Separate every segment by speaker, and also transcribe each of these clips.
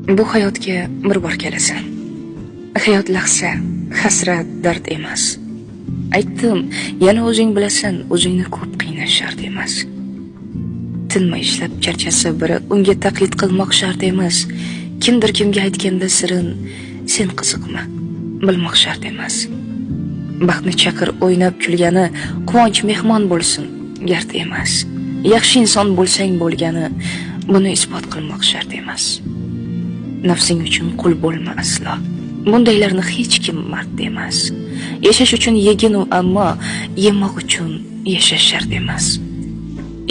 Speaker 1: Bu hayotga bir bor kelasan. Hayot lahza, hasrat, dard emas. Aytdim, yana o'zing bilasan, o'zingni ko'p qiynash shart emas. Tinmay ishlab charchasa biri unga taqlid qilmoq shart emas. Kimdir kimga aytganda sirin, sen qiziqma, bilmoq shart emas. Baxtni chaqir o'ynab kulgani, quvonch mehmon bo'lsin, gard emas. Yaxshi inson bo'lsang bo'lgani, buni isbot qilmoq shart emas. Nafsing uchun qul bo'lma aslo. Bundaylarni hech kim mard emas. Yashash uchun yegin u, ammo yemoq uchun yashash shart emas.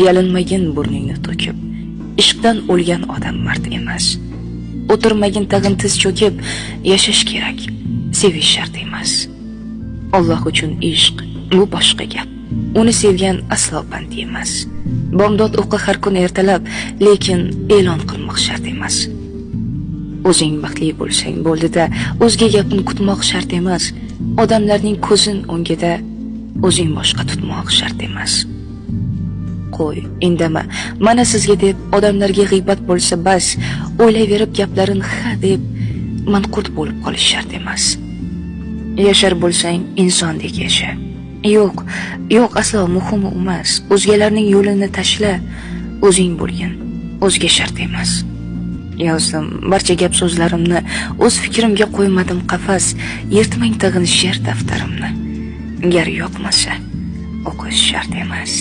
Speaker 1: Yalinmagin burningni to'kib, ishqdan o'lgan odam mard emas. O'tirmagin tag'in tiz cho'kib, yashash kerak, sevish shart emas. Alloh uchun ishq bu boshqa gap. Uni sevgan aslo band emas. Bomdod o'qi har kun ertalab, lekin e'lon qilmoq shart emas. O'zing baxtli bo'lsang bo'ldi-da, o'zga gapni kutmoq shart emas. Odamlarning ko'zin o'ngida o'zing boshqa tutmoq shart emas. Qo'y, indama, mana sizga deb odamlarga g'iybat bo'lsa bas, o'ylayverib gaplarin ha deb manqurt bo'lib qolish shart emas. Yashar bo'lsang insondek yasha. Yo'q, aslo muhimi emas. O'zgalarning yo'lini tashla, o'zing bo'lgin, o'zga shart emas. Yozdim barcha gap so'zlarimni, o'z fikrimga qo'ymadim qafas, yirtmang tag'in she'r daftarimni. Gar yoqmasa, o'qish shart emas.